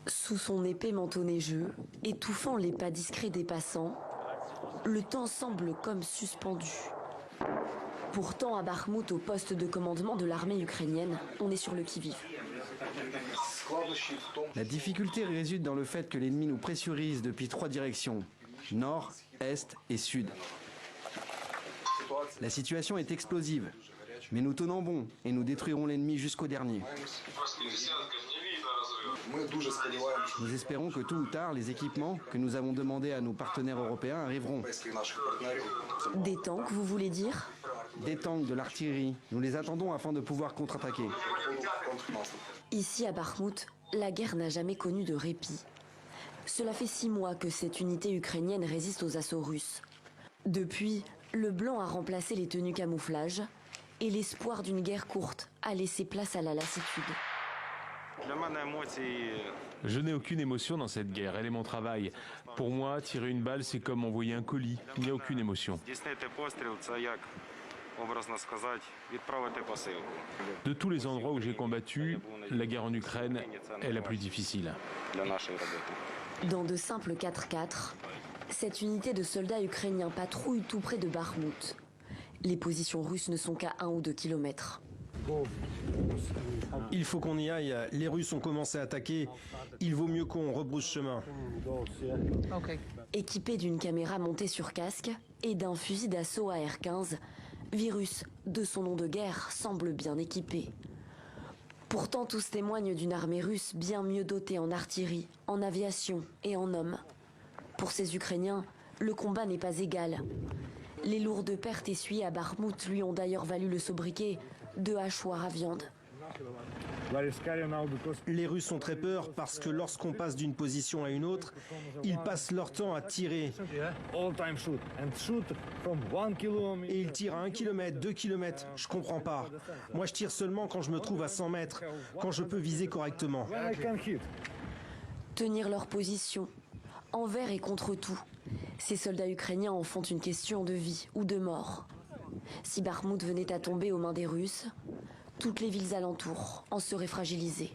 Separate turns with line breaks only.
Sous son épais manteau neigeux, étouffant les pas discrets des passants, le temps semble comme suspendu. Pourtant, à Bakhmout, au poste de commandement de l'armée ukrainienne, on est sur le qui-vive.
La difficulté réside dans le fait que l'ennemi nous pressurise depuis 3 directions, nord, est et sud. La situation est explosive, mais nous tenons bon et nous détruirons l'ennemi jusqu'au dernier. Nous espérons que tôt ou tard, les équipements que nous avons demandés à nos partenaires européens arriveront.
Des tanks, vous voulez dire?
Des tanks, de l'artillerie, nous les attendons afin de pouvoir contre-attaquer.
Ici, à Bakhmout, la guerre n'a jamais connu de répit. Cela fait 6 mois que cette unité ukrainienne résiste aux assauts russes. Depuis, le blanc a remplacé les tenues camouflage et l'espoir d'une guerre courte a laissé place à la lassitude.
Je n'ai aucune émotion dans cette guerre, elle est mon travail. Pour moi, tirer une balle, c'est comme envoyer un colis. Il n'y a aucune émotion. De tous les endroits où j'ai combattu, la guerre en Ukraine est la plus difficile.
Dans de simples 4x4, cette unité de soldats ukrainiens patrouille tout près de Bakhmout. Les positions russes ne sont qu'à 1 ou 2 kilomètres.
Il faut qu'on y aille. Les Russes ont commencé à attaquer. Il vaut mieux qu'on rebrousse chemin.
Équipé d'une caméra montée sur casque et d'un fusil d'assaut AR-15, Virus, de son nom de guerre, semble bien équipé. Pourtant, tous témoignent d'une armée russe bien mieux dotée en artillerie, en aviation et en hommes. Pour ces Ukrainiens, le combat n'est pas égal. Les lourdes pertes essuyées à Bakhmout lui ont d'ailleurs valu le sobriquet de hachoir à viande.
Les Russes ont très peur parce que lorsqu'on passe d'une position à une autre, ils passent leur temps à tirer. Et ils tirent à 1 km, 2 km. Je comprends pas. Moi, je tire seulement quand je me trouve à 100 mètres, quand je peux viser correctement.
Tenir leur position, envers et contre tout. Ces soldats ukrainiens en font une question de vie ou de mort. Si Bakhmout venait à tomber aux mains des Russes, toutes les villes alentours en seraient fragilisées.